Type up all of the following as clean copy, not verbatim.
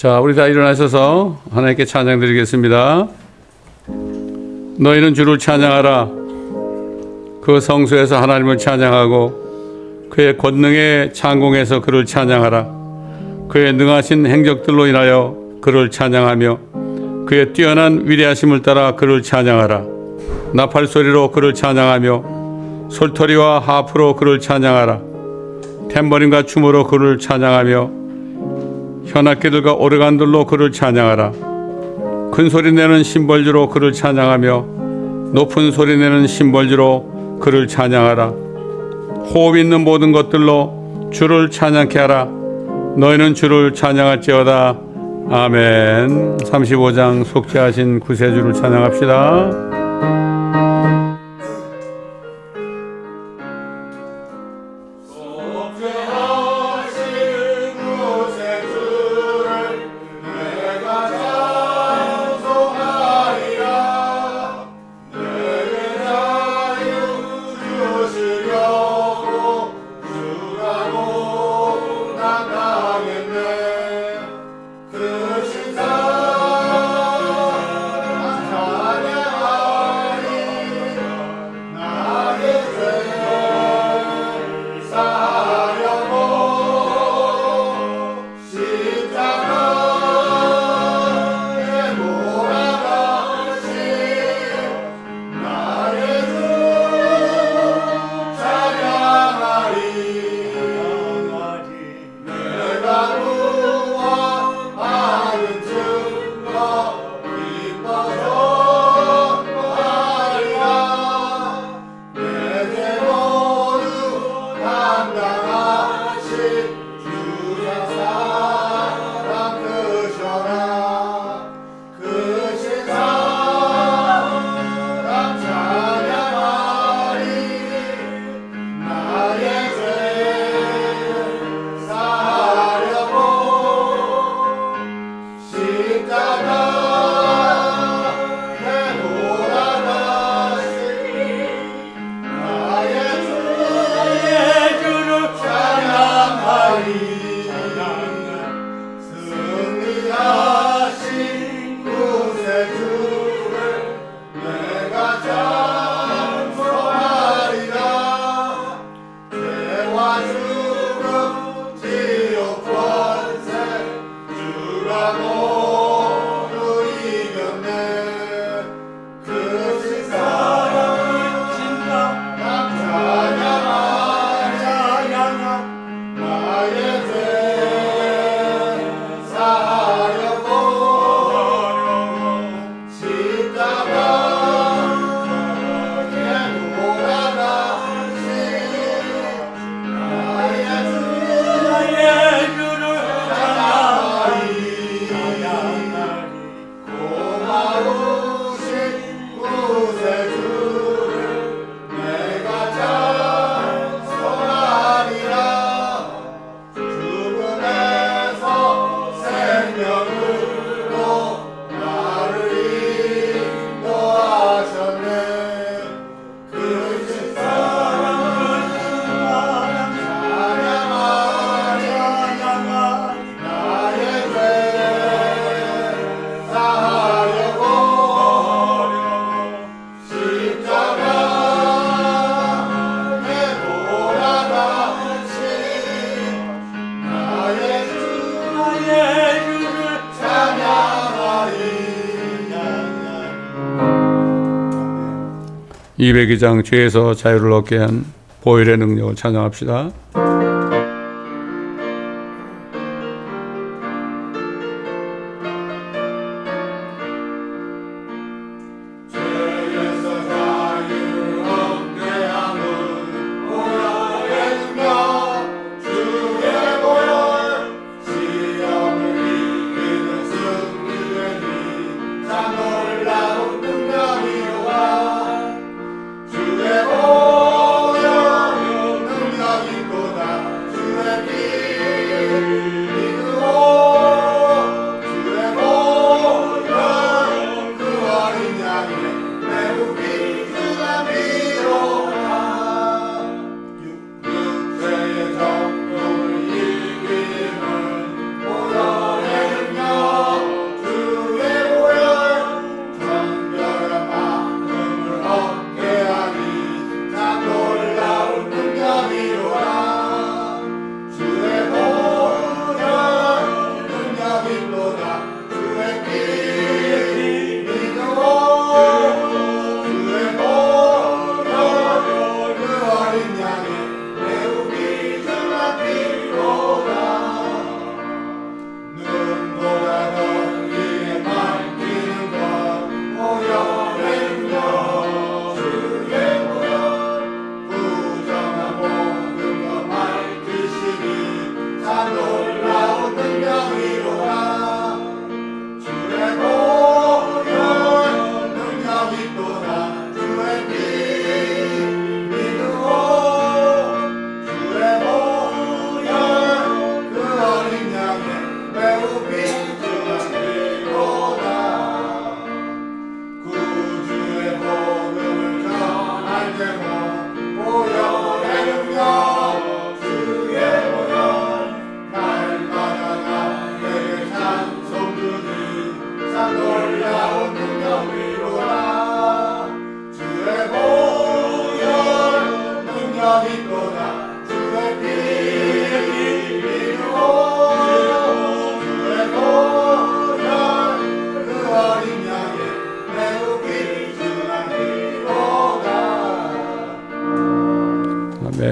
자, 우리 다 일어나셔서 하나님께 찬양 드리겠습니다. 너희는 주를 찬양하라. 그 성소에서 하나님을 찬양하고 그의 권능의 창공에서 그를 찬양하라. 그의 능하신 행적들로 인하여 그를 찬양하며 그의 뛰어난 위대하심을 따라 그를 찬양하라. 나팔 소리로 그를 찬양하며 솔토리와 하프로 그를 찬양하라. 탬버린과 춤으로 그를 찬양하며 현악기들과 오르간들로 그를 찬양하라. 큰 소리 내는 심벌주로 그를 찬양하며 높은 소리 내는 심벌주로 그를 찬양하라. 호흡 있는 모든 것들로 주를 찬양케 하라. 너희는 주를 찬양할지어다. 아멘. 35장 속죄하신 구세주를 찬양합시다. 이백이 장 죄에서 자유를 얻게 한 보혈의 능력을 찬양합시다. 주의 보혈 능력이 보다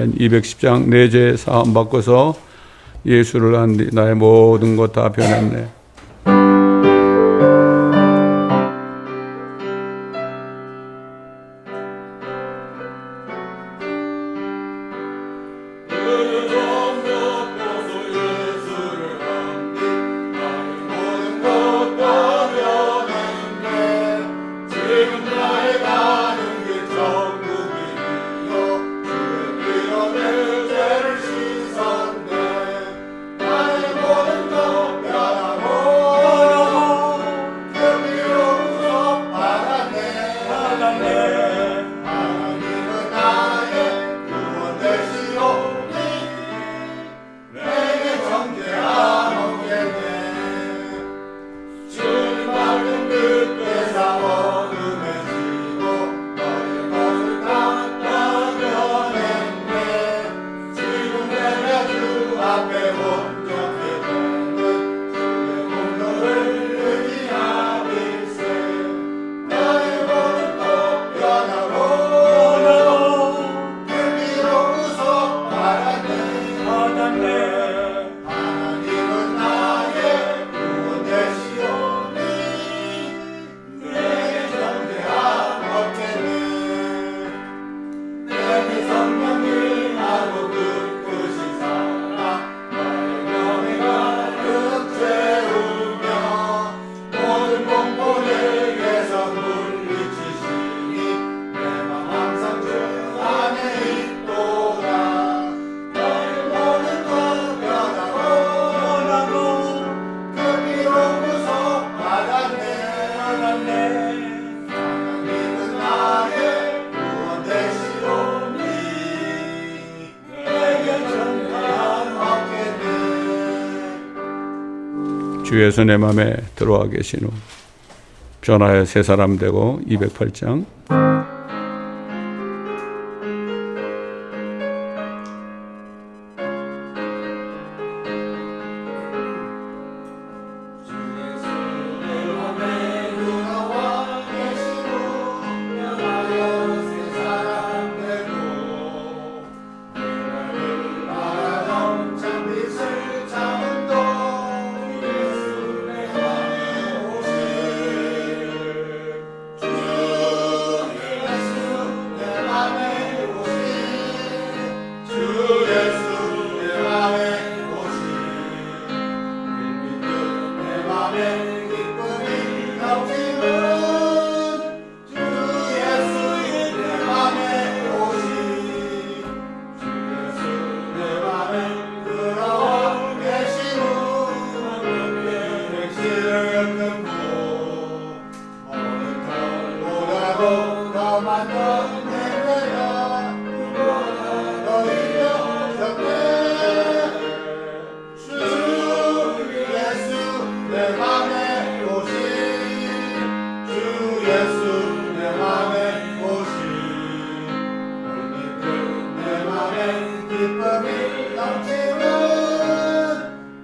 아멘. 210장 내 죄 사함 받고서 예수를 안 뒤 나의 모든 것 다 변했네. 주 예수 내 맘에 들어와 계신 후 변화의 새 사람 되고 208장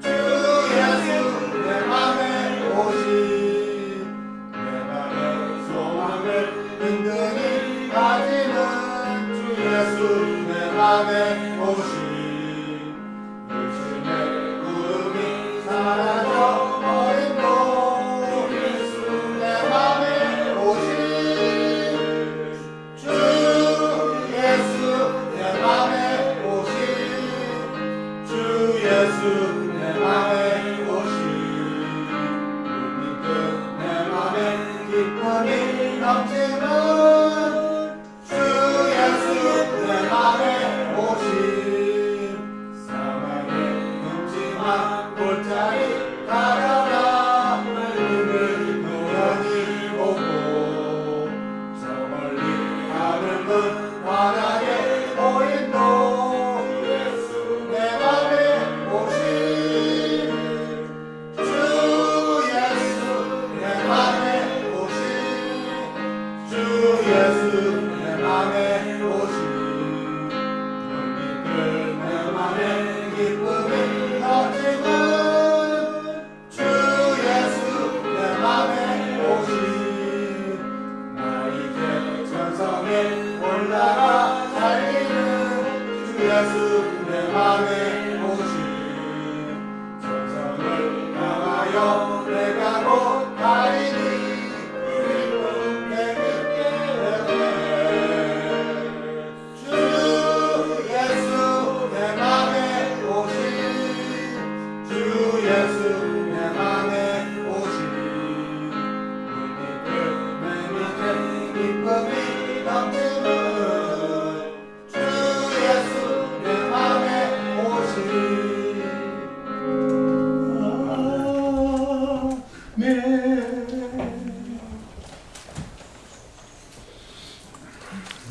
주 예수 내 맘에 오시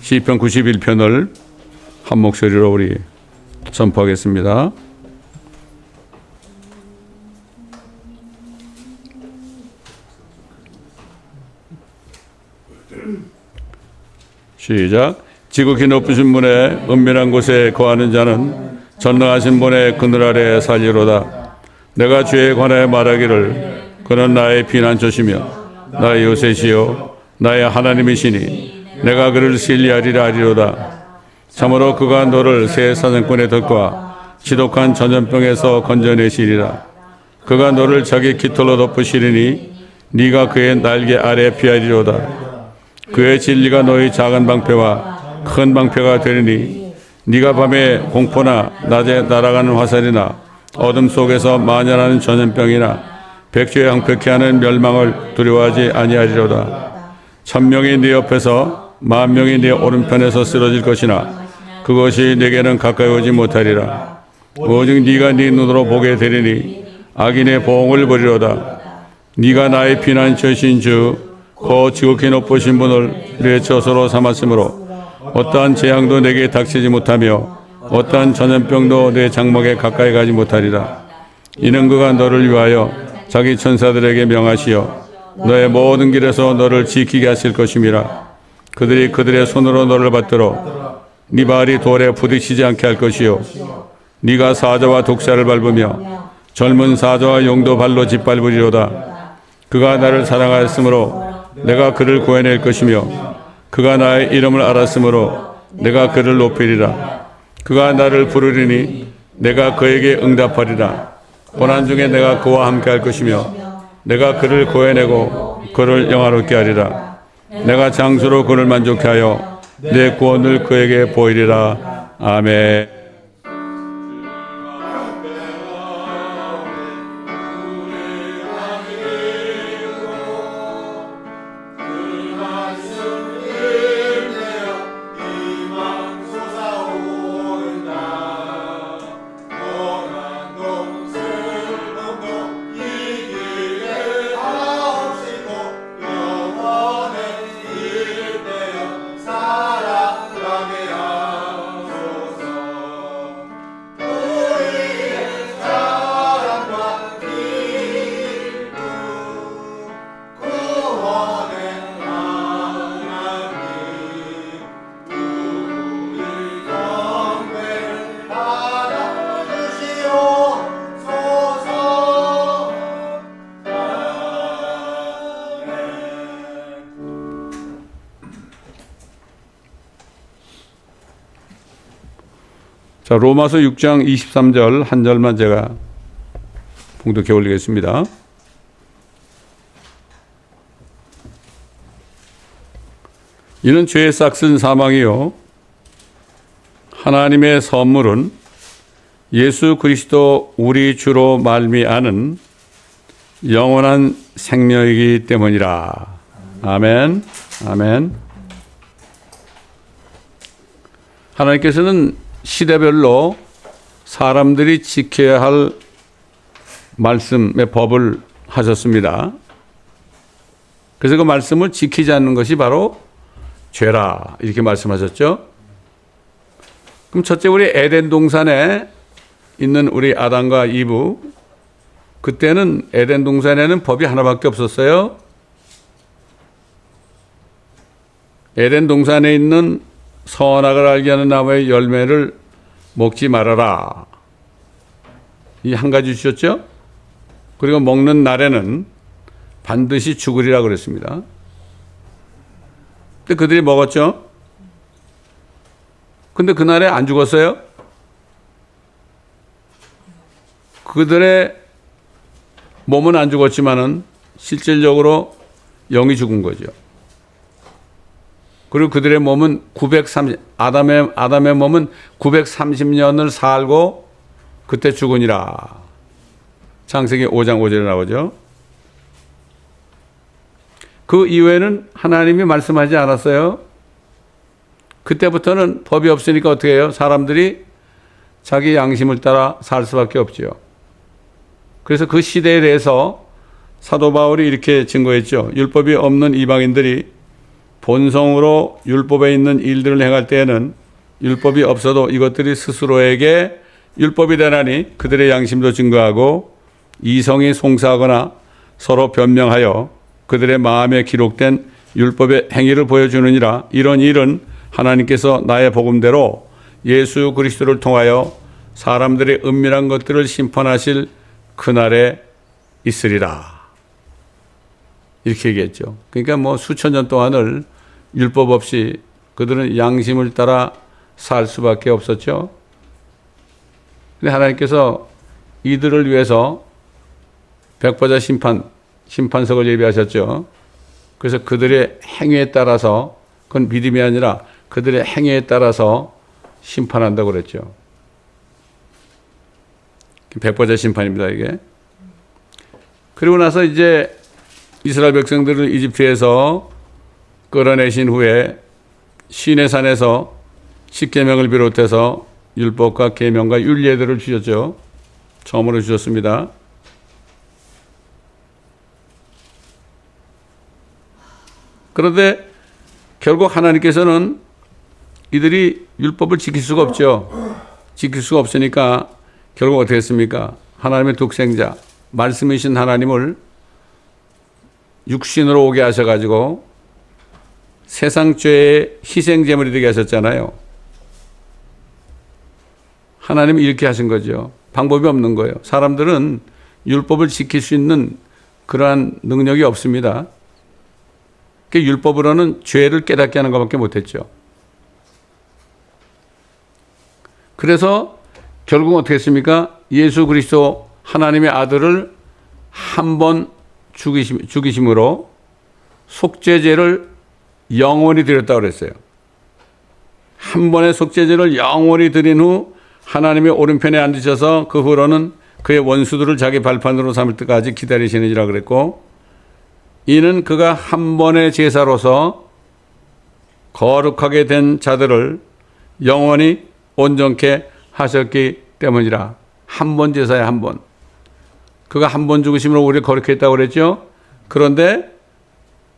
시편 91편을 한 목소리로 우리 선포하겠습니다. 시작. 지극히 높으신 분의 은밀한 곳에 거하는 자는 전능하신 분의 그늘 아래 살리로다. 내가 주에 관하여 말하기를 그는 나의 피난처시며 나의 요새시요 나의 하나님이시니 내가 그를 신뢰하리라 하리로다. 참으로 그가 너를 새 사냥꾼의 덫과 지독한 전염병에서 건져내시리라. 그가 너를 자기 깃털로 덮으시리니 네가 그의 날개 아래 피하리로다. 그의 진리가 너의 작은 방패와 큰 방패가 되리니 네가 밤에 공포나 낮에 날아가는 화살이나 어둠 속에서 만연하는 전염병이나 백주에 항백케 하는 멸망을 두려워하지 아니하리로다. 1000명이 네 옆에서 10,000명이 네 오른편에서 쓰러질 것이나 그것이 내게는 가까이 오지 못하리라. 오직 네가 네 눈으로 보게 되리니 악인의 보응을 버리로다. 네가 나의 피난처신 주 그 지극히 높으신 분을 내 처소로 삼았으므로 어떠한 재앙도 내게 닥치지 못하며 어떠한 전염병도 내 장막에 가까이 가지 못하리라. 이는 그가 너를 위하여 자기 천사들에게 명하시어 너의 모든 길에서 너를 지키게 하실 것임이라. 그들이 그들의 손으로 너를 받들어 네 발이 돌에 부딪히지 않게 할 것이요 네가 사자와 독사를 밟으며 젊은 사자와 용도 발로 짓밟으리로다. 그가 나를 사랑하였으므로 내가 그를 구해낼 것이며 그가 나의 이름을 알았으므로 내가 그를 높이리라. 그가 나를 부르리니 내가 그에게 응답하리라. 고난 중에 내가 그와 함께 할 것이며 내가 그를 구해내고 그를 영화롭게 하리라. 내가 장수로 그를 만족케 하여 내 구원을 그에게 보이리라. 아멘. 자, 로마서 6장 23절 한 절만 제가 봉독해 올리겠습니다. 이는 죄의 싹슨 사망이요 하나님의 선물은 예수 그리스도 우리 주로 말미암은 영원한 생명이기 때문이라. 아멘. 아멘. 하나님께서는 시대별로 사람들이 지켜야 할 말씀의 법을 하셨습니다. 그래서 그 말씀을 지키지 않는 것이 바로 죄라 이렇게 말씀하셨죠. 그럼 첫째 우리 에덴 동산에 있는 우리 아담과 이브, 그때는 에덴 동산에는 법이 하나밖에 없었어요. 에덴 동산에 있는 선악을 알게 하는 나무의 열매를 먹지 말아라. 이 한 가지 주셨죠. 그리고 먹는 날에는 반드시 죽으리라 그랬습니다. 근데 그들이 먹었죠. 근데 그날에 안 죽었어요. 그들의 몸은 안 죽었지만은 실질적으로 영이 죽은 거죠. 그리고 그들의 몸은 아담의 몸은 930년을 살고 그때 죽으니라. 창세기 5장 5절에 나오죠. 그 이후에는 하나님이 말씀하지 않았어요. 그때부터는 법이 없으니까 어떻게 해요? 사람들이 자기 양심을 따라 살 수밖에 없죠. 그래서 그 시대에 대해서 사도 바울이 이렇게 증거했죠. 율법이 없는 이방인들이 본성으로 율법에 있는 일들을 행할 때에는 율법이 없어도 이것들이 스스로에게 율법이 되나니 그들의 양심도 증거하고 이성이 송사하거나 서로 변명하여 그들의 마음에 기록된 율법의 행위를 보여주느니라. 이런 일은 하나님께서 나의 복음대로 예수 그리스도를 통하여 사람들의 은밀한 것들을 심판하실 그날에 있으리라. 이렇게 얘기했죠. 그러니까 뭐 수천 년 동안을 율법 없이 그들은 양심을 따라 살 수밖에 없었죠. 근데 하나님께서 이들을 위해서 백보자 심판석을 예비하셨죠. 그래서 그들의 행위에 따라서, 그건 믿음이 아니라 그들의 행위에 따라서 심판한다고 그랬죠. 백보자 심판입니다, 이게. 그리고 나서 이제 이스라엘 백성들을 이집트에서 끌어내신 후에 시내산에서 십계명을 비롯해서 율법과 계명과 율례들을 주셨죠. 처음으로 주셨습니다. 그런데 결국 하나님께서는 이들이 율법을 지킬 수가 없죠. 지킬 수가 없으니까 결국 어떻게 했습니까? 하나님의 독생자, 말씀이신 하나님을 육신으로 오게 하셔가지고 세상 죄의 희생제물이 되게 하셨잖아요. 하나님이 이렇게 하신 거죠. 방법이 없는 거예요. 사람들은 율법을 지킬 수 있는 그러한 능력이 없습니다. 그 율법으로는 죄를 깨닫게 하는 것밖에 못했죠. 그래서 결국 어떻게 했습니까? 예수 그리스도 하나님의 아들을 한 번 죽이심으로 속죄제를 영원히 드렸다고 그랬어요. 한 번의 속죄제를 영원히 드린 후 하나님의 오른편에 앉으셔서 그 후로는 그의 원수들을 자기 발판으로 삼을 때까지 기다리시느니라 그랬고, 이는 그가 한 번의 제사로서 거룩하게 된 자들을 영원히 온전케 하셨기 때문이라. 한 번 제사에 한 번. 그가 한 번 죽으심으로 우리를 거룩해 했다고 그랬죠. 그런데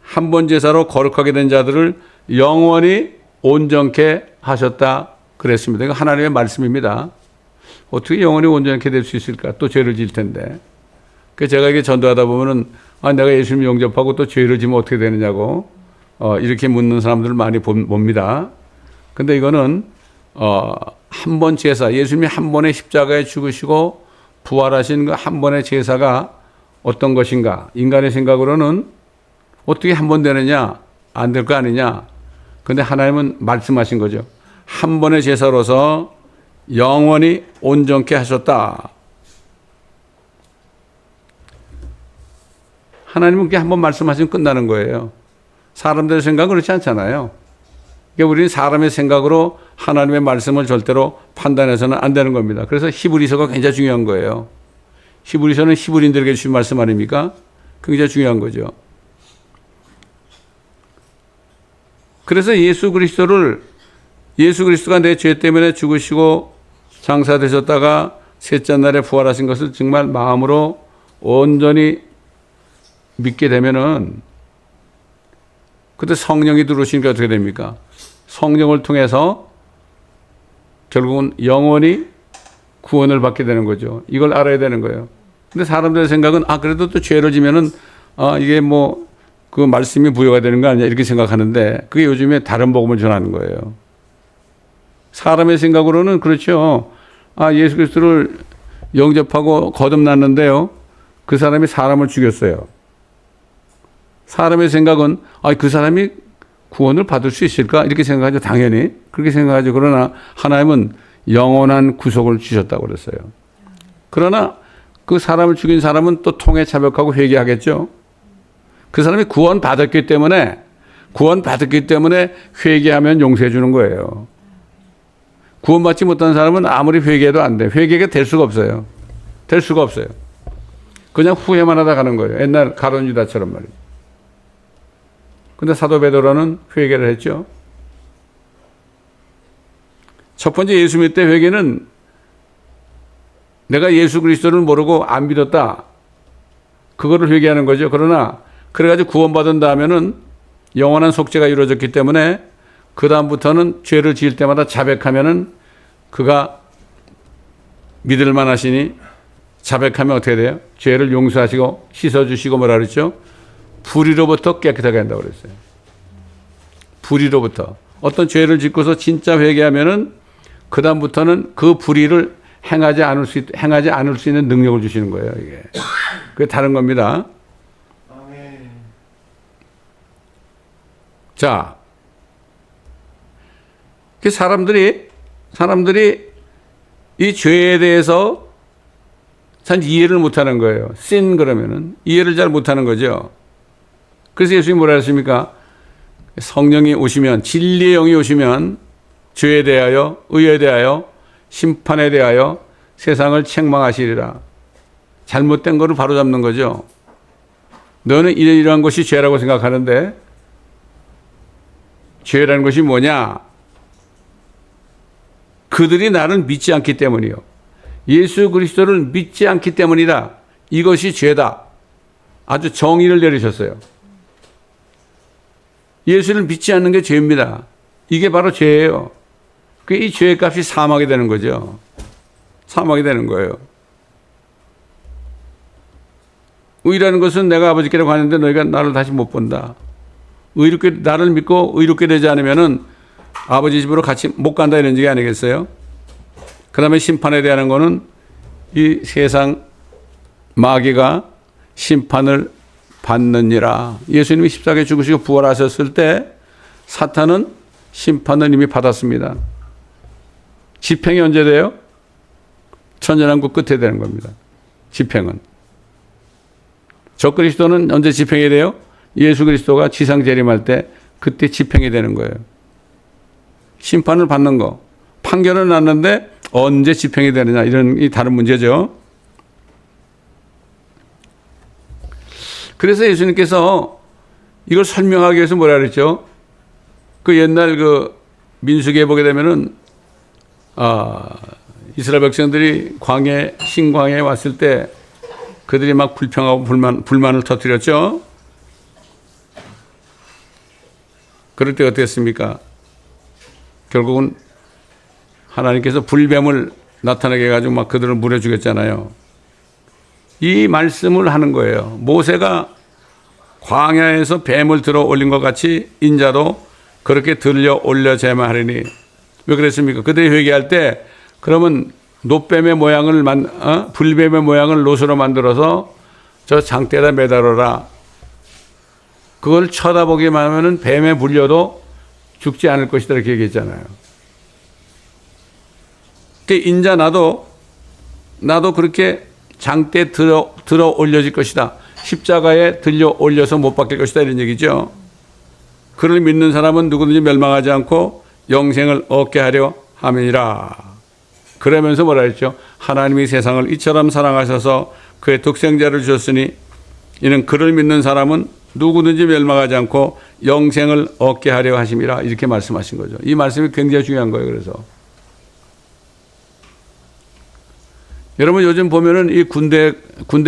한 번 제사로 거룩하게 된 자들을 영원히 온전케 하셨다 그랬습니다. 이거 하나님의 말씀입니다. 어떻게 영원히 온전케 될 수 있을까? 또 죄를 지을 텐데. 그래서 제가 이게 전도하다 보면은 내가 예수님 영접하고 또 죄를 지면 어떻게 되느냐고 이렇게 묻는 사람들을 많이 봅니다. 근데 이거는 한 번 제사, 예수님이 한 번의 십자가에 죽으시고 부활하신 그 한 번의 제사가 어떤 것인가? 인간의 생각으로는 어떻게 한 번 되느냐? 안 될 거 아니냐? 근데 하나님은 말씀하신 거죠. 한 번의 제사로서 영원히 온전케 하셨다. 하나님은 그게 한 번 말씀하시면 끝나는 거예요. 사람들의 생각은 그렇지 않잖아요. 그러니까 우리는 사람의 생각으로 하나님의 말씀을 절대로 판단해서는 안 되는 겁니다. 그래서 히브리서가 굉장히 중요한 거예요. 히브리서는 히브리인들에게 주신 말씀 아닙니까? 굉장히 중요한 거죠. 그래서 예수 그리스도가 내 죄 때문에 죽으시고 장사되셨다가 셋째 날에 부활하신 것을 정말 마음으로 온전히 믿게 되면은 그때 성령이 들어오시니까 어떻게 됩니까? 성령을 통해서 결국은 영원히 구원을 받게 되는 거죠. 이걸 알아야 되는 거예요. 근데 사람들의 생각은 그래도 또 죄를 지면은 이게 뭐 그 말씀이 부여가 되는 거 아니냐 이렇게 생각하는데 그게 요즘에 다른 복음을 전하는 거예요. 사람의 생각으로는 그렇죠. 예수 그리스도를 영접하고 거듭났는데요. 그 사람이 사람을 죽였어요. 사람의 생각은 그 사람이 구원을 받을 수 있을까? 이렇게 생각하죠. 당연히. 그렇게 생각하죠. 그러나 하나님은 영원한 구속을 주셨다고 그랬어요. 그러나 그 사람을 죽인 사람은 또 통해 자백하고 회개하겠죠. 그 사람이 구원받았기 때문에 회개하면 용서해 주는 거예요. 구원받지 못한 사람은 아무리 회개해도 안 돼. 회개가 될 수가 없어요. 될 수가 없어요. 그냥 후회만 하다 가는 거예요. 옛날 가룟 유다처럼 말이에요. 근데 사도 베드로는 회개를 했죠. 첫 번째 예수 믿을 때 회개는 내가 예수 그리스도를 모르고 안 믿었다. 그거를 회개하는 거죠. 그러나 그래가지고 구원받은 다음에는 영원한 속죄가 이루어졌기 때문에 그 다음부터는 죄를 지을 때마다 자백하면은 그가 믿을 만하시니 자백하면 어떻게 돼요? 죄를 용서하시고 씻어주시고 뭐라 그랬죠? 불의로부터 깨끗하게 한다고 그랬어요. 불의로부터. 어떤 죄를 짓고서 진짜 회개하면은 그 다음부터는 그 불의를 행하지 않을 수 있는 능력을 주시는 거예요. 이게. 그게 다른 겁니다. 자, 사람들이 이 죄에 대해서 잘 이해를 못하는 거예요. sin 그러면은 이해를 잘 못하는 거죠. 그래서 예수님이 뭐라 했습니까? 성령이 오시면, 진리의 영이 오시면 죄에 대하여, 의에 대하여, 심판에 대하여 세상을 책망하시리라. 잘못된 거를 바로잡는 거죠. 너는 이러한 것이 죄라고 생각하는데 죄라는 것이 뭐냐? 그들이 나를 믿지 않기 때문이요. 예수 그리스도를 믿지 않기 때문이다. 이것이 죄다. 아주 정의를 내리셨어요. 예수를 믿지 않는 게 죄입니다. 이게 바로 죄예요. 이 죄의 값이 사망이 되는 거죠. 사망이 되는 거예요. 의라는 것은 내가 아버지께로 가는데 너희가 나를 다시 못 본다. 의롭게 나를 믿고 의롭게 되지 않으면은 아버지 집으로 같이 못 간다 이런 얘기 아니겠어요? 그 다음에 심판에 대한 거는 이 세상 마귀가 심판을 받느니라. 예수님이 십자가에 죽으시고 부활하셨을 때 사탄은 심판을 이미 받았습니다. 집행이 언제 돼요? 천년왕국 끝에 되는 겁니다. 집행은. 적그리스도는 언제 집행이 돼요? 예수 그리스도가 지상 재림할 때 그때 집행이 되는 거예요. 심판을 받는 거. 판결은 났는데 언제 집행이 되느냐 이런 이 다른 문제죠. 그래서 예수님께서 이걸 설명하기 위해서 뭐라 그랬죠? 그 옛날 그 민수기에 보게 되면은 이스라엘 백성들이 신광야에 왔을 때 그들이 막 불평하고 불만을 터뜨렸죠. 그럴 때 어땠습니까? 결국은 하나님께서 불뱀을 나타나게 해가지고 막 그들을 물어 죽였잖아요. 이 말씀을 하는 거예요. 모세가 광야에서 뱀을 들어 올린 것 같이 인자도 그렇게 들려 올려 제마하리니. 왜 그랬습니까? 그들이 회개할 때 그러면 노뱀의 모양을 불뱀의 모양을 노수로 만들어서 저 장대에다 매달아라. 그걸 쳐다보기만 하면은 뱀에 물려도 죽지 않을 것이다 이렇게 얘기했잖아요. 인자 나도 그렇게 장대에 들어 올려질 것이다. 십자가에 들려 올려서 못 박힐 것이다 이런 얘기죠. 그를 믿는 사람은 누구든지 멸망하지 않고 영생을 얻게 하려 함이니라. 그러면서 뭐라 했죠? 하나님이 세상을 이처럼 사랑하셔서 그의 독생자를 주셨으니 이는 그를 믿는 사람은 누구든지 멸망하지 않고 영생을 얻게 하려 하심이라 이렇게 말씀하신 거죠. 이 말씀이 굉장히 중요한 거예요. 그래서 여러분 요즘 보면은 이 군대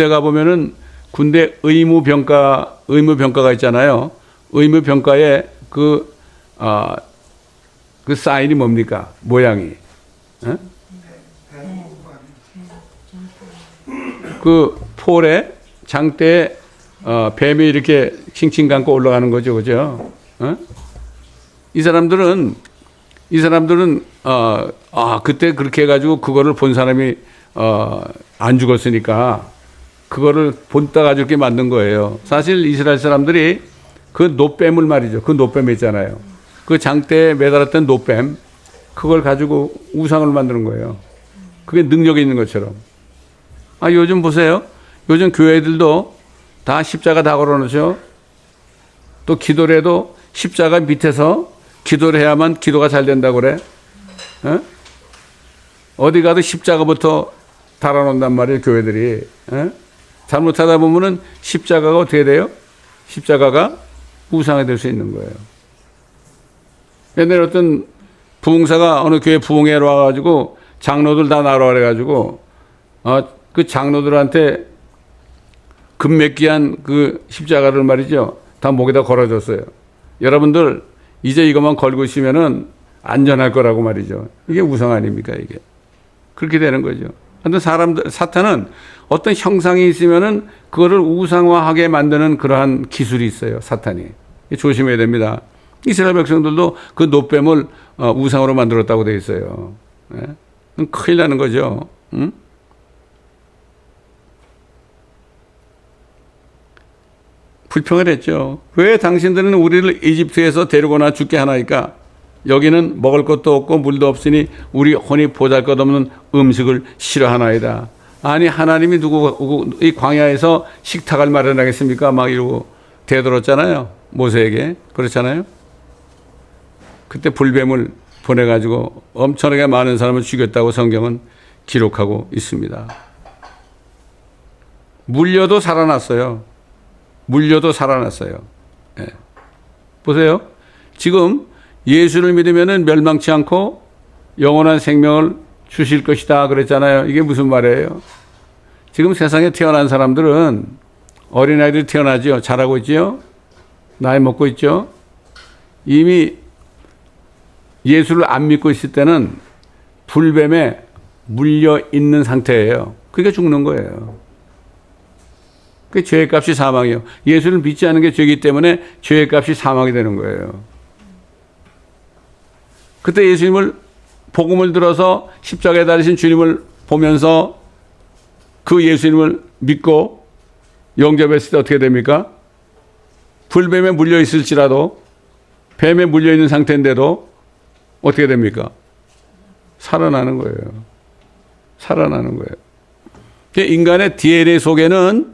가 보면은 군대 의무병가가 있잖아요. 의무병가에 그 사인이 뭡니까? 모양이. 에? 그 폴에 장대에 뱀이 이렇게 칭칭 감고 올라가는 거죠. 그죠? 이 사람들은 그때 그렇게 해가지고 그거를 본 사람이 안 죽었으니까 그거를 본따 가지고 이렇게 만든 거예요. 사실 이스라엘 사람들이 그 노뱀을 말이죠. 그 노뱀 있잖아요. 그 장대에 매달았던 노뱀 그걸 가지고 우상을 만드는 거예요. 그게 능력이 있는 것처럼. 요즘 보세요. 요즘 교회들도 다 십자가 다 걸어놓죠. 또 기도를 해도 십자가 밑에서 기도를 해야만 기도가 잘 된다고 그래. 어? 어디 가도 십자가부터 달아놓는단 말이에요, 교회들이. 어? 잘못하다 보면은 십자가가 어떻게 돼요? 십자가가 우상이 될 수 있는 거예요. 옛날에 어떤 부흥사가 어느 교회 부흥회로 와가지고 장로들 다 나눠 그래가지고 그 장로들한테 금맥기한 그 십자가를 말이죠. 다 목에다 걸어줬어요. 여러분들 이제 이것만 걸고 있으면은 안전할 거라고 말이죠. 이게 우상 아닙니까, 이게? 그렇게 되는 거죠. 근데 사탄은 어떤 형상이 있으면은 그거를 우상화하게 만드는 그러한 기술이 있어요, 사탄이. 조심해야 됩니다. 이스라엘 백성들도 그 노뱀을 우상으로 만들었다고 되어 있어요. 예? 큰일 나는 거죠. 응? 불평을 했죠. 왜 당신들은 우리를 이집트에서 데리고나 죽게 하나이까? 여기는 먹을 것도 없고 물도 없으니 우리 혼이 보잘것없는 음식을 싫어하나이다. 아니 하나님이 누구 이 광야에서 식탁을 마련하겠습니까? 막 이러고 대들었잖아요. 모세에게. 그렇잖아요. 그때 불뱀을 보내가지고 엄청나게 많은 사람을 죽였다고 성경은 기록하고 있습니다. 물려도 살아났어요. 물려도 살아났어요. 예. 보세요. 지금 예수를 믿으면 멸망치 않고 영원한 생명을 주실 것이다 그랬잖아요. 이게 무슨 말이에요? 지금 세상에 태어난 사람들은 어린아이들이 태어나죠. 자라고 있죠. 나이 먹고 있죠. 이미 예수를 안 믿고 있을 때는 불뱀에 물려 있는 상태예요. 그게 죽는 거예요. 그 죄의 값이 사망이에요. 예수를 믿지 않은 게 죄이기 때문에 죄의 값이 사망이 되는 거예요. 그때 예수님을 복음을 들어서 십자가에 달리신 주님을 보면서 그 예수님을 믿고 영접했을 때 어떻게 됩니까? 불뱀에 물려 있을지라도 뱀에 물려 있는 상태인데도 어떻게 됩니까? 살아나는 거예요. 살아나는 거예요. 인간의 DNA 속에는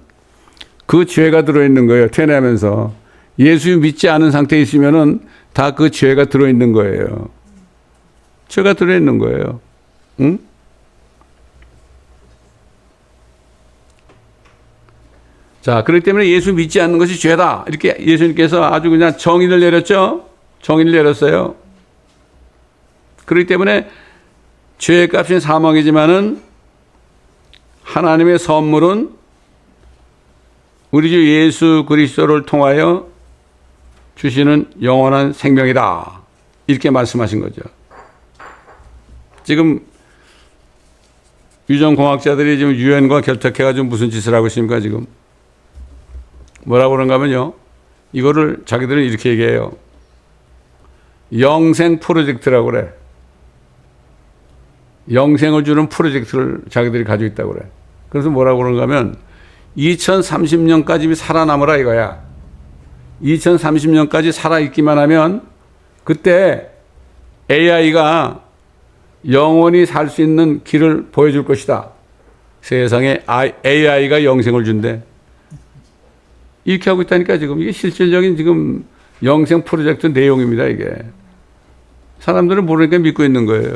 그 죄가 들어있는 거예요. 태어나면서. 예수 믿지 않은 상태에 있으면은 다 그 죄가 들어있는 거예요. 죄가 들어있는 거예요. 응? 자, 그렇기 때문에 예수 믿지 않는 것이 죄다. 이렇게 예수님께서 아주 그냥 정의를 내렸죠? 정의를 내렸어요. 그렇기 때문에 죄의 값인 사망이지만은 하나님의 선물은 우리 주 예수 그리스도를 통하여 주시는 영원한 생명이다. 이렇게 말씀하신 거죠. 지금 유전공학자들이 지금 유엔과 결탁해가지고 무슨 짓을 하고 있습니까, 지금? 뭐라고 그런가 하면요. 이거를 자기들은 이렇게 얘기해요. 영생 프로젝트라고 그래. 영생을 주는 프로젝트를 자기들이 가지고 있다고 그래. 그래서 뭐라고 그런가 하면 2030년까지 살아남으라 이거야. 2030년까지 살아있기만 하면 그때 AI가 영원히 살 수 있는 길을 보여줄 것이다. 세상에 AI가 영생을 준대. 이렇게 하고 있다니까 지금. 이게 실질적인 지금 영생 프로젝트 내용입니다, 이게. 사람들은 모르니까 믿고 있는 거예요.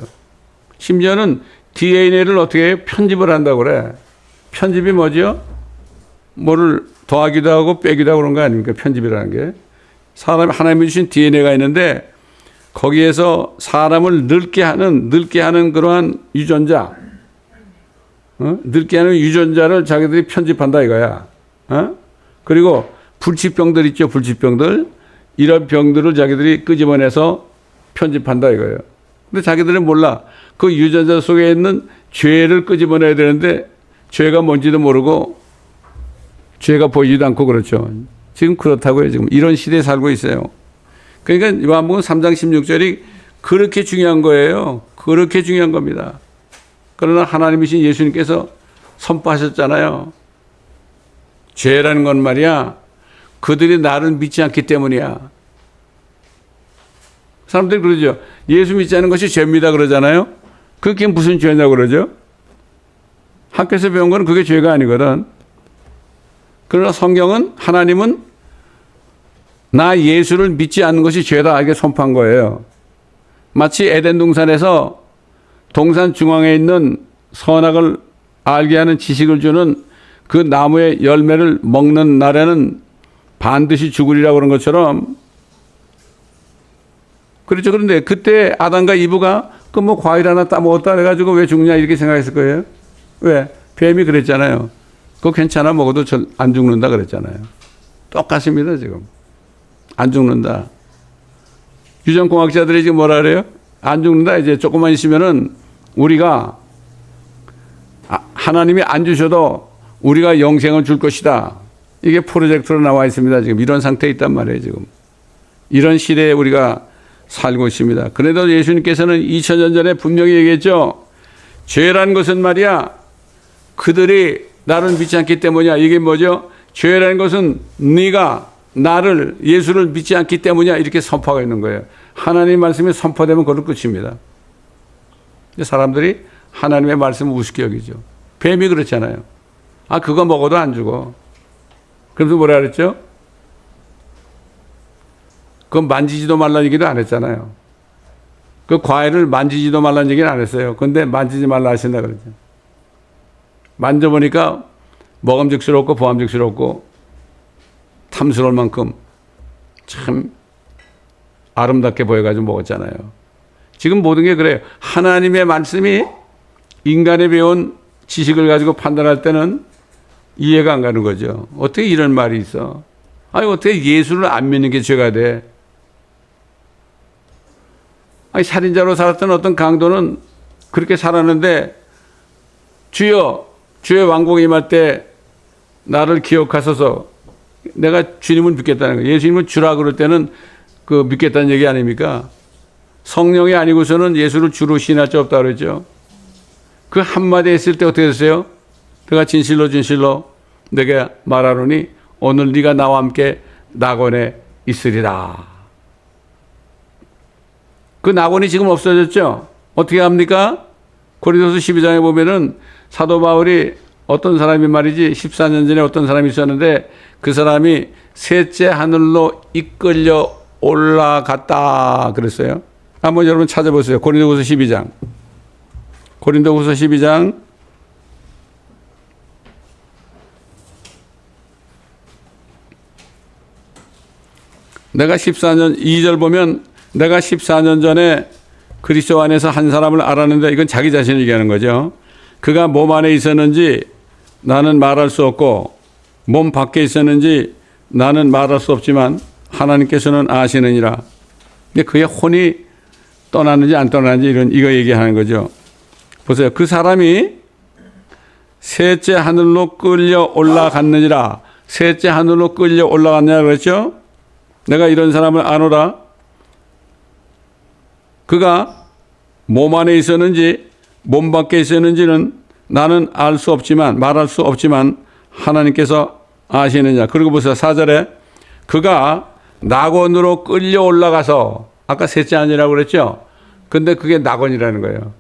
심지어는 DNA를 어떻게 해요? 편집을 한다고 그래. 편집이 뭐죠? 뭐를 더하기도 하고 빼기도 하고 그런 거 아닙니까? 편집이라는 게. 하나님이 주신 DNA가 있는데 거기에서 사람을 늙게 하는 그러한 유전자, 늙게 하는 유전자를 자기들이 편집한다 이거야. 그리고 불치병들 있죠, 불치병들. 이런 병들을 자기들이 끄집어내서 편집한다 이거예요. 근데 자기들은 몰라. 그 유전자 속에 있는 죄를 끄집어내야 되는데 죄가 뭔지도 모르고 죄가 보이지도 않고 그렇죠. 지금 그렇다고요. 지금 이런 시대에 살고 있어요. 그러니까 요한복음 3장 16절이 그렇게 중요한 거예요. 그렇게 중요한 겁니다. 그러나 하나님이신 예수님께서 선포하셨잖아요. 죄라는 건 말이야. 그들이 나를 믿지 않기 때문이야. 사람들이 그러죠. 예수 믿지 않는 것이 죄입니다 그러잖아요. 그게 무슨 죄냐고 그러죠. 학교에서 배운 건 그게 죄가 아니거든. 그러나 성경은, 하나님은 나 예수를 믿지 않는 것이 죄다 이게 선포한 거예요. 마치 에덴 동산에서 동산 중앙에 있는 선악을 알게 하는 지식을 주는 그 나무의 열매를 먹는 날에는 반드시 죽으리라고 그런 것처럼, 그렇죠. 그런데 그때 아담과 이브가 그 뭐 과일 하나 따먹었다 해가지고 왜 죽냐 이렇게 생각했을 거예요. 왜? 뱀이 그랬잖아요. 그거 괜찮아 먹어도 안 죽는다 그랬잖아요. 똑같습니다 지금. 안 죽는다. 유전공학자들이 지금 뭐라 그래요? 안 죽는다. 이제 조금만 있으면은 우리가 하나님이 안 주셔도 우리가 영생을 줄 것이다. 이게 프로젝트로 나와 있습니다. 지금 이런 상태에 있단 말이에요. 지금 이런 시대에 우리가 살고 있습니다. 그래도 예수님께서는 2000년 전에 분명히 얘기했죠. 죄라는 것은 말이야 그들이 나를 믿지 않기 때문이야. 이게 뭐죠? 죄라는 것은 네가 나를 예수를 믿지 않기 때문이야. 이렇게 선포하고 있는 거예요. 하나님 말씀이 선포되면 그걸 끝입니다. 사람들이 하나님의 말씀을 우습게 여기죠. 뱀이 그렇잖아요. 아 그거 먹어도 안 죽어. 그래서 뭐라 그랬죠? 그건 만지지도 말라는 얘기도 안 했잖아요. 그 과일을 만지지도 말라는 얘기는 안 했어요. 근데 만지지 말라 하신다 그러죠. 만져보니까 먹음직스럽고 보암직스럽고 탐스러울 만큼 참 아름답게 보여가지고 먹었잖아요. 지금 모든 게 그래요. 하나님의 말씀이 인간이 배운 지식을 가지고 판단할 때는 이해가 안 가는 거죠. 어떻게 이런 말이 있어? 아니 어떻게 예수를 안 믿는 게 죄가 돼? 아니 살인자로 살았던 어떤 강도는 그렇게 살았는데 주여 주의 왕국에 임할 때 나를 기억하소서. 내가 주님을 믿겠다는 거예요. 예수님을 주라 그럴 때는 그 믿겠다는 얘기 아닙니까? 성령이 아니고서는 예수를 주로 신할 수 없다고 그랬죠. 그 한마디 했을 때 어떻게 됐어요? 내가 진실로 진실로 내게 말하노니 오늘 네가 나와 함께 낙원에 있으리라. 그 낙원이 지금 없어졌죠. 어떻게 합니까? 고린도서 12장에 보면은 사도 바울이 어떤 사람이 말이지 14년 전에 어떤 사람이 있었는데 그 사람이 셋째 하늘로 이끌려 올라갔다 그랬어요. 한번 여러분 찾아보세요. 고린도후서 12장. 고린도후서 12장 내가 14년 2절 보면 내가 14년 전에 그리스도 안에서 한 사람을 알았는데 이건 자기 자신을 얘기하는 거죠. 그가 몸 안에 있었는지 나는 말할 수 없고 몸 밖에 있었는지 나는 말할 수 없지만 하나님께서는 아시느니라. 근데 그의 혼이 떠났는지 안 떠났는지 이거 얘기하는 거죠. 보세요. 그 사람이 셋째 하늘로 끌려 올라갔느니라. 셋째 하늘로 끌려 올라갔느냐 그랬죠. 내가 이런 사람을 아노라. 그가 몸 안에 있었는지 몸 밖에 있었는지는 나는 알 수 없지만 말할 수 없지만 하나님께서 아시느냐. 그리고 보세요. 4절에 그가 낙원으로 끌려 올라가서 아까 셋째 아니라고 그랬죠. 근데 그게 낙원이라는 거예요.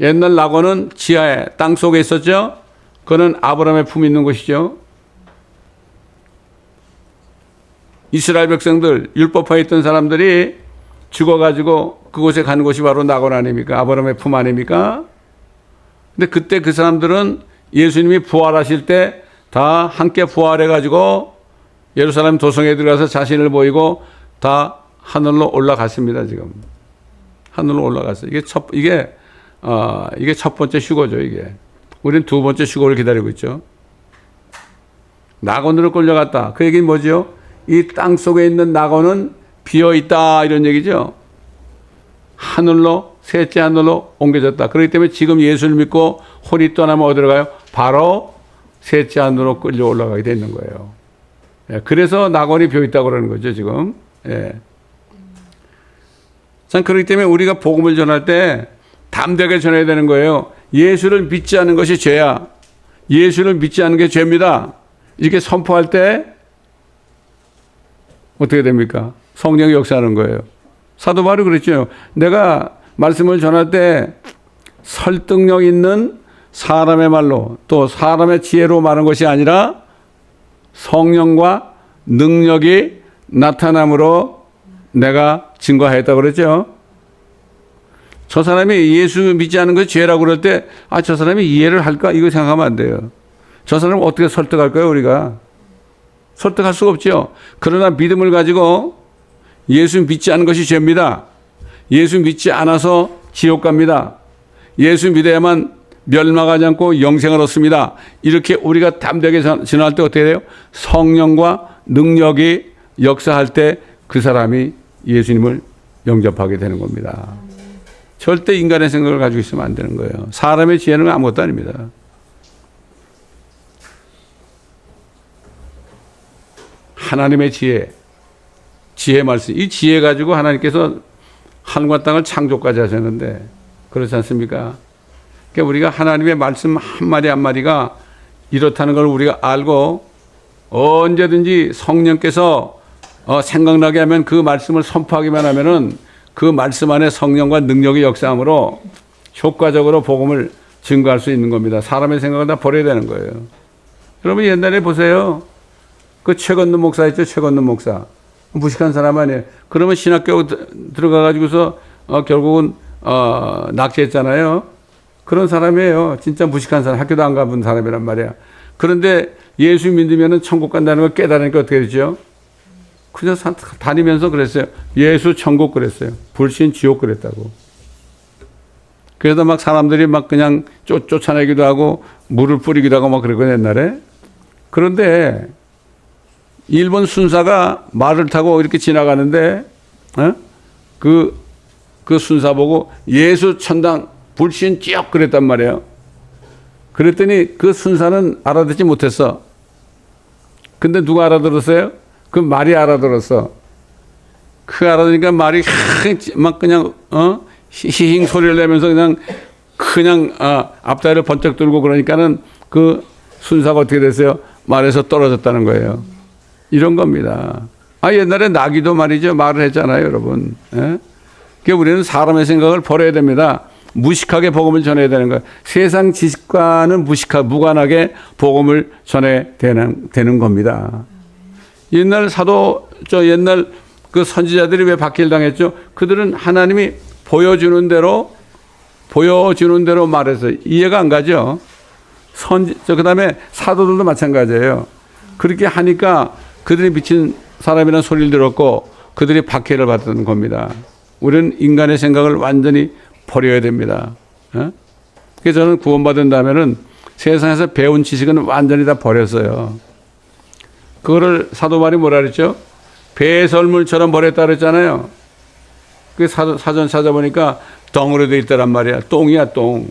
옛날 낙원은 지하에 땅 속에 있었죠. 그는 아브라함의 품에 있는 곳이죠. 이스라엘 백성들 율법화에 있던 사람들이 죽어가지고 그곳에 가는 곳이 바로 낙원 아닙니까? 아브라함의 품 아닙니까? 근데 그때 그 사람들은 예수님이 부활하실 때 다 함께 부활해가지고 예루살렘 도성에 들어가서 자신을 보이고 다 하늘로 올라갔습니다. 지금 하늘로 올라갔어요. 이게 첫 번째 휴거죠. 이게 우리는 두 번째 휴거를 기다리고 있죠. 낙원으로 끌려갔다. 그 얘기는 뭐죠? 이 땅 속에 있는 낙원은 비어 있다 이런 얘기죠. 하늘로 셋째 하늘로 옮겨졌다. 그렇기 때문에 지금 예수를 믿고 혼이 떠나면 어디로 가요? 바로 셋째 하늘로 끌려 올라가게 되는 거예요. 예, 그래서 낙원이 비어 있다고 그러는 거죠 지금. 예. 참 그렇기 때문에 우리가 복음을 전할 때 담대하게 전해야 되는 거예요. 예수를 믿지 않는 것이 죄야. 예수를 믿지 않는 게 죄입니다. 이렇게 선포할 때 어떻게 됩니까? 성령이 역사하는 거예요. 사도 바울이 그랬죠. 내가 말씀을 전할 때 설득력 있는 사람의 말로 또 사람의 지혜로 말한 것이 아니라 성령과 능력이 나타남으로 내가 증거하였다고 그랬죠. 저 사람이 예수 믿지 않은 것이 죄라고 그럴 때, 아, 저 사람이 이해를 할까? 이거 생각하면 안 돼요. 저 사람을 어떻게 설득할까요, 우리가? 설득할 수가 없죠. 그러나 믿음을 가지고 예수 믿지 않은 것이 죄입니다. 예수 믿지 않아서 지옥 갑니다. 예수 믿어야만 멸망하지 않고 영생을 얻습니다. 이렇게 우리가 담대하게 전할 때 어떻게 돼요? 성령과 능력이 역사할 때 그 사람이 예수님을 영접하게 되는 겁니다. 절대 인간의 생각을 가지고 있으면 안 되는 거예요. 사람의 지혜는 아무것도 아닙니다. 하나님의 지혜 말씀. 이 지혜 가지고 하나님께서 하늘과 땅을 창조까지 하셨는데 그렇지 않습니까? 그러니까 우리가 하나님의 말씀 한마디 한마디가 이렇다는 걸 우리가 알고 언제든지 성령께서 생각나게 하면 그 말씀을 선포하기만 하면은 그 말씀 안에 성령과 능력의 역사함으로 효과적으로 복음을 증거할 수 있는 겁니다. 사람의 생각을 다 버려야 되는 거예요. 여러분 옛날에 보세요. 그 최건능 목사 있죠? 최건능 목사. 무식한 사람 아니에요. 그러면 신학교 들어가가지고서 결국은 낙제했잖아요. 그런 사람이에요. 진짜 무식한 사람. 학교도 안 가본 사람이란 말이야. 그런데 예수 믿으면 천국 간다는 걸 깨달으니까 어떻게 되죠? 그냥 다니면서 그랬어요. 예수 천국 그랬어요. 불신 지옥 그랬다고. 그래서 막 사람들이 막 그냥 쫓아내기도 하고 물을 뿌리기도 하고 막 그랬거든요, 옛날에. 그런데 일본 순사가 말을 타고 이렇게 지나가는데 그 순사 보고 예수 천당 불신 지옥 그랬단 말이에요. 그랬더니 그 순사는 알아듣지 못했어. 근데 누가 알아들었어요? 그 말이 알아들었어. 그 알아들으니까 말이 막 그냥 히힝 소리를 내면서 그냥 앞다리를 번쩍 들고 그러니까는 그 순사가 어떻게 됐어요? 말에서 떨어졌다는 거예요. 이런 겁니다. 옛날에 나귀도 말이죠. 말을 했잖아요, 여러분. 예? 그러니까 우리는 사람의 생각을 버려야 됩니다. 무식하게 복음을 전해야 되는 거예요. 세상 지식과는 무관하게 복음을 전해야 되는 겁니다. 옛날 옛날 그 선지자들이 왜 박해를 당했죠? 그들은 하나님이 보여주는 대로 말해서 이해가 안 가죠. 그 다음에 사도들도 마찬가지예요. 그렇게 하니까 그들이 미친 사람이라는 소리를 들었고 그들이 박해를 받는 겁니다. 우리는 인간의 생각을 완전히 버려야 됩니다. 그래서 저는 구원받은 다음에는 세상에서 배운 지식은 완전히 다 버렸어요. 그거를 사도 바울이 뭐라 그랬죠? 배설물처럼 버렸다 그랬잖아요. 그 사전 찾아보니까 덩으로 되어 있더란 말이야. 똥이야, 똥.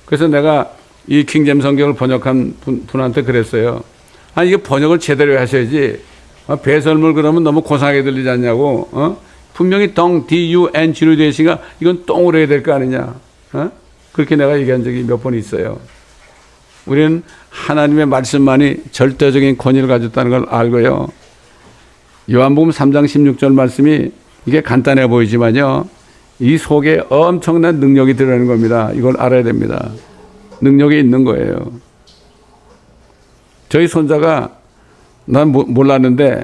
그래서 내가 이 킹잼 성경을 번역한 분한테 그랬어요. 이게 번역을 제대로 하셔야지. 배설물 그러면 너무 고상하게 들리지 않냐고. 분명히 덩, D-U-N-G로 되어 있으니까 이건 똥으로 해야 될 거 아니냐. 그렇게 내가 얘기한 적이 몇 번 있어요. 우리는 하나님의 말씀만이 절대적인 권위를 가졌다는 걸 알고요. 요한복음 3장 16절 말씀이 이게 간단해 보이지만요. 이 속에 엄청난 능력이 들어있는 겁니다. 이걸 알아야 됩니다. 능력이 있는 거예요. 저희 손자가 난 몰랐는데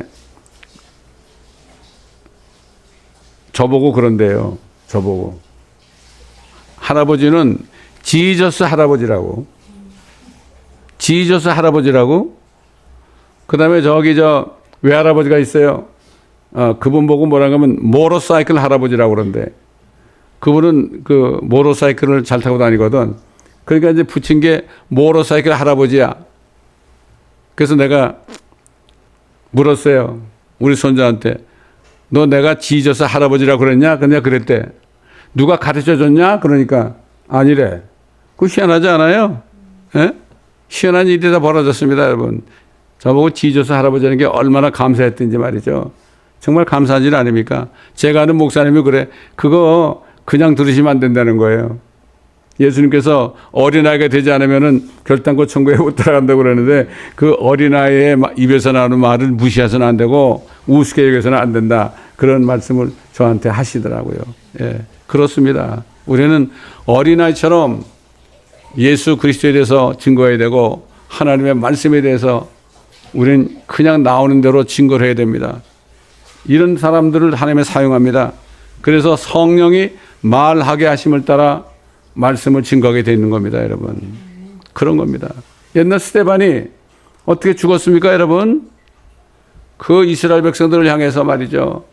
저보고 그런데요. 저보고. 할아버지는 지저스 할아버지라고. 지저스 할아버지라고. 그 다음에 외할아버지가 있어요. 그분 보고 뭐라 하면 모터사이클 할아버지라고 그러는데 그분은 그 모터사이클을 잘 타고 다니거든. 그러니까 이제 붙인 게 모터사이클 할아버지야. 그래서 내가 물었어요. 우리 손자한테. 너 내가 지저스 할아버지라고 그랬냐? 그냥 그랬대. 누가 가르쳐 줬냐? 그러니까 아니래. 그거 희한하지 않아요? 예? 희한한 일이 다 벌어졌습니다, 여러분. 저보고 지저스 할아버지라는 게 얼마나 감사했던지 말이죠. 정말 감사한 일 아닙니까? 제가 아는 목사님이 그래. 그거 그냥 들으시면 안 된다는 거예요. 예수님께서 어린아이가 되지 않으면은 결단코 천국에 못 들어간다고 그러는데 그 어린아이의 입에서 나오는 말을 무시해서는 안 되고 우습게 여겨서는 안 된다. 그런 말씀을 저한테 하시더라고요. 예, 그렇습니다. 우리는 어린아이처럼 예수 그리스도에 대해서 증거해야 되고 하나님의 말씀에 대해서 우리는 그냥 나오는 대로 증거를 해야 됩니다. 이런 사람들을 하나님이 사용합니다. 그래서 성령이 말하게 하심을 따라 말씀을 증거하게 되어 있는 겁니다, 여러분. 그런 겁니다. 옛날 스데반이 어떻게 죽었습니까, 여러분? 그 이스라엘 백성들을 향해서 말이죠.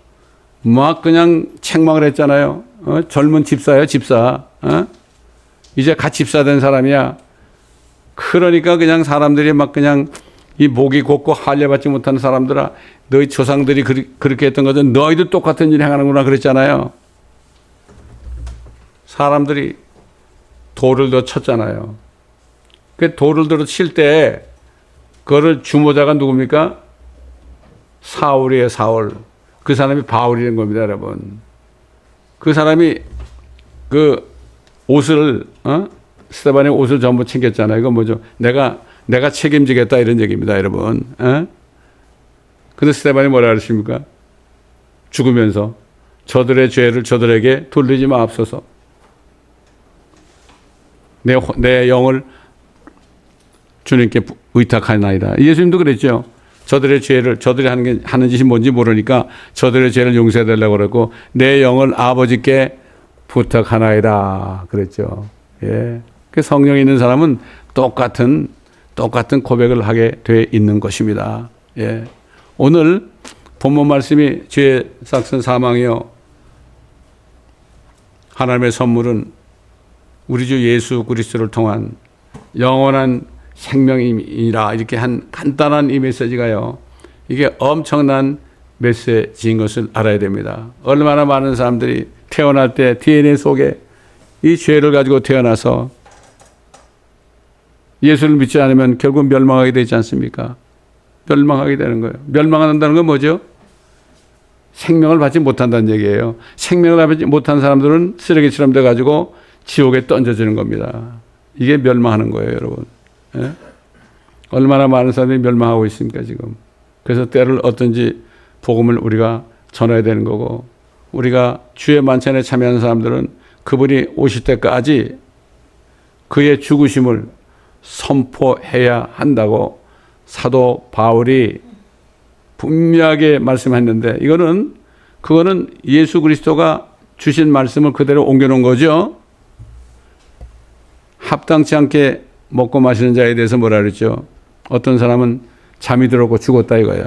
막 그냥 책망을 했잖아요. 젊은 집사예요, 집사. 이제 갓 집사 된 사람이야. 그러니까 그냥 사람들이 막 그냥 이 목이 곧고 할례받지 못하는 사람들아, 너희 조상들이 그렇게 했던 것은 너희도 똑같은 일 행하는구나 그랬잖아요. 사람들이 돌을 더 쳤잖아요. 그 돌을 들어 칠 때 그거를 주모자가 누굽니까? 사울이에요, 사울. 그 사람이 바울이라는 겁니다, 여러분. 그 사람이 그 옷을, 스데반의 옷을 전부 챙겼잖아요. 이거 뭐죠? 내가 책임지겠다 이런 얘기입니다, 여러분. 근데 스데반이 뭐라 그랬습니까? 죽으면서 저들의 죄를 저들에게 돌리지 마옵소서. 내 영을 주님께 의탁하나이다. 예수님도 그랬죠. 저들의 죄를, 저들이 하는 짓이 뭔지 모르니까 저들의 죄를 용서해달라고 그랬고, 내 영을 아버지께 부탁하나이다. 그랬죠. 예. 그 성령이 있는 사람은 똑같은 고백을 하게 돼 있는 것입니다. 예. 오늘 본문 말씀이 죄의 삭슨 사망이요. 하나님의 선물은 우리 주 예수 그리스도를 통한 영원한 생명이라 이렇게 한 간단한 이 메시지가요. 이게 엄청난 메시지인 것을 알아야 됩니다. 얼마나 많은 사람들이 태어날 때 DNA 속에 이 죄를 가지고 태어나서 예수를 믿지 않으면 결국 멸망하게 되지 않습니까? 멸망하게 되는 거예요. 멸망한다는 건 뭐죠? 생명을 받지 못한다는 얘기예요. 생명을 받지 못한 사람들은 쓰레기처럼 돼가지고 지옥에 던져지는 겁니다. 이게 멸망하는 거예요, 여러분. 예? 얼마나 많은 사람들이 멸망하고 있습니까, 지금. 그래서 때를 어떤지 복음을 우리가 전해야 되는 거고, 우리가 주의 만찬에 참여하는 사람들은 그분이 오실 때까지 그의 죽으심을 선포해야 한다고 사도 바울이 분명하게 말씀했는데, 그거는 예수 그리스도가 주신 말씀을 그대로 옮겨놓은 거죠. 합당치 않게 먹고 마시는 자에 대해서 뭐라 그랬죠? 어떤 사람은 잠이 들었고 죽었다 이거예요.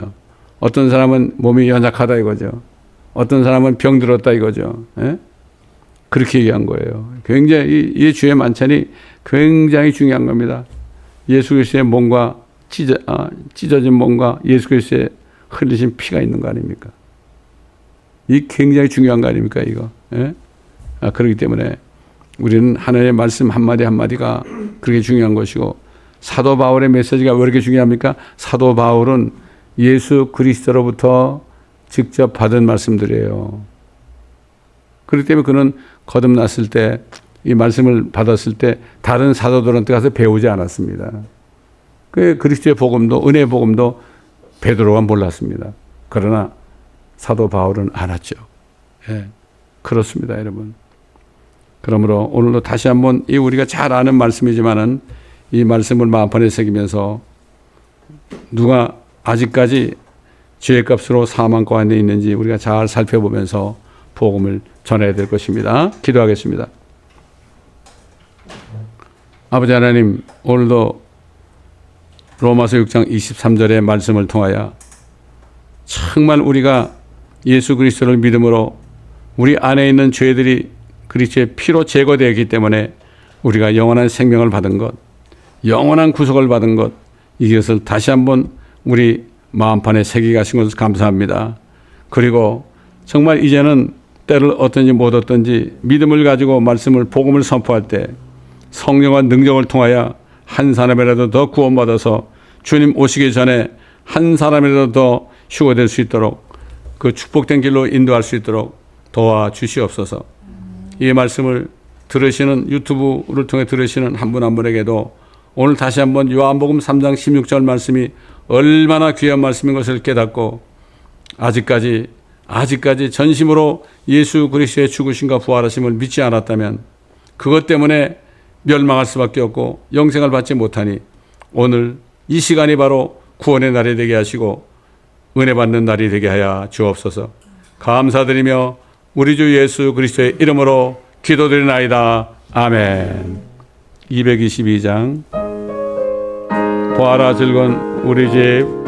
어떤 사람은 몸이 연약하다 이거죠. 어떤 사람은 병들었다 이거죠. 예? 그렇게 얘기한 거예요. 굉장히 이 주의 만찬이 굉장히 중요한 겁니다. 예수 그리스도의 몸과 찢어진 몸과 예수 그리스도의 흘리신 피가 있는 거 아닙니까? 이 굉장히 중요한 거 아닙니까, 이거? 예? 그렇기 때문에 우리는 하나님의 말씀 한마디 한마디가 그렇게 중요한 것이고, 사도 바울의 메시지가 왜 이렇게 중요합니까? 사도 바울은 예수 그리스도로부터 직접 받은 말씀들이에요. 그렇기 때문에 그는 거듭났을 때, 이 말씀을 받았을 때 다른 사도들한테 가서 배우지 않았습니다. 그 그리스도의 복음도, 은혜의 복음도 베드로가 몰랐습니다. 그러나 사도 바울은 알았죠. 예, 그렇습니다, 여러분. 그러므로 오늘도 다시 한번 이 우리가 잘 아는 말씀이지만은 이 말씀을 마음판에 새기면서 누가 아직까지 죄의 값으로 사망 가운데 있는지 우리가 잘 살펴보면서 복음을 전해야 될 것입니다. 기도하겠습니다. 아버지 하나님, 오늘도 로마서 6장 23절의 말씀을 통하여 정말 우리가 예수 그리스도를 믿음으로 우리 안에 있는 죄들이 그리스도의 피로 제거되었기 때문에 우리가 영원한 생명을 받은 것, 영원한 구속을 받은 것, 이것을 다시 한번 우리 마음판에 새기게 하신 것을 감사합니다. 그리고 정말 이제는 때를 어떤지 못 어떤지 믿음을 가지고 말씀을, 복음을 선포할 때 성령과 능력을 통하여 한 사람이라도 더 구원받아서 주님 오시기 전에 한 사람이라도 더 휴거될 수 있도록, 그 축복된 길로 인도할 수 있도록 도와주시옵소서. 이 말씀을 들으시는, 유튜브를 통해 들으시는 한 분 한 분에게도 오늘 다시 한번 요한복음 3장 16절 말씀이 얼마나 귀한 말씀인 것을 깨닫고 아직까지 전심으로 예수 그리스도의 죽으심과 부활하심을 믿지 않았다면, 그것 때문에 멸망할 수밖에 없고 영생을 받지 못하니 오늘 이 시간이 바로 구원의 날이 되게 하시고 은혜 받는 날이 되게 하여 주옵소서. 감사드리며 우리 주 예수 그리스도의 이름으로 기도드리나이다. 아멘. 222장 보아라 즐거운 우리 집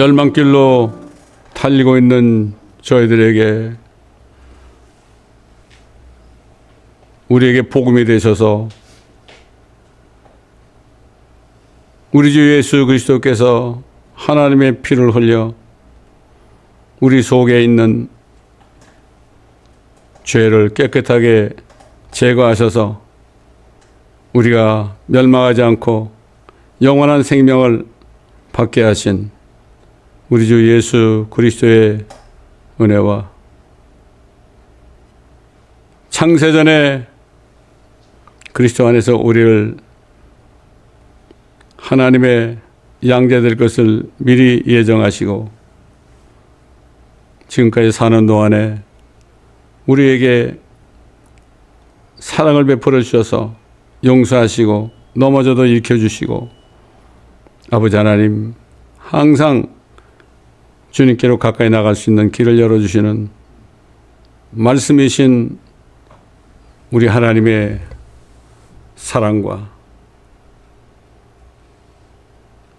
멸망길로 달리고 있는 저희들에게 우리에게 복음이 되셔서 우리 주 예수 그리스도께서 하나님의 피를 흘려 우리 속에 있는 죄를 깨끗하게 제거하셔서 우리가 멸망하지 않고 영원한 생명을 받게 하신 우리 주 예수 그리스도의 은혜와 창세전에 그리스도 안에서 우리를 하나님의 양자될 것을 미리 예정하시고 지금까지 사는 동안에 우리에게 사랑을 베풀어 주셔서 용서하시고 넘어져도 일으켜주시고 아버지 하나님 항상 주님께로 가까이 나갈 수 있는 길을 열어주시는 말씀이신 우리 하나님의 사랑과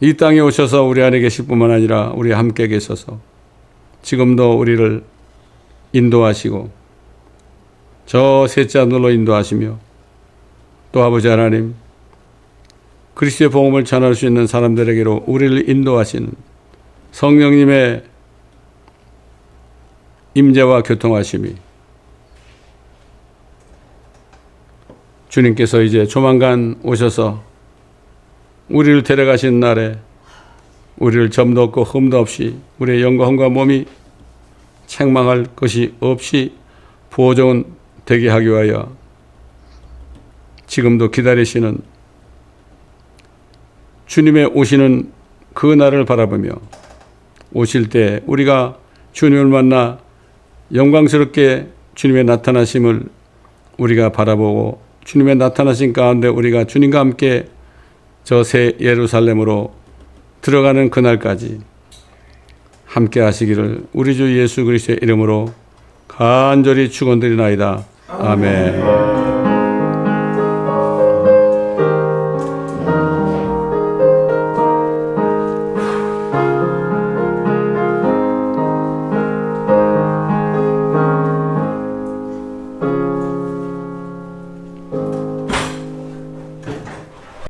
이 땅에 오셔서 우리 안에 계실 뿐만 아니라 우리 함께 계셔서 지금도 우리를 인도하시고 저 셋째 하늘로 인도하시며 또 아버지 하나님 그리스도의 복음을 전할 수 있는 사람들에게로 우리를 인도하시는 성령님의 임재와 교통하심이 주님께서 이제 조만간 오셔서 우리를 데려가신 날에 우리를 점도 없고 흠도 없이 우리의 영광과 몸이 책망할 것이 없이 보존 되게 하기 위하여 지금도 기다리시는 주님의 오시는 그 날을 바라보며 오실 때 우리가 주님을 만나 영광스럽게 주님의 나타나심을 우리가 바라보고 주님의 나타나신 가운데 우리가 주님과 함께 저 새 예루살렘으로 들어가는 그날까지 함께 하시기를 우리 주 예수 그리스도의 이름으로 간절히 축원드리나이다. 아멘.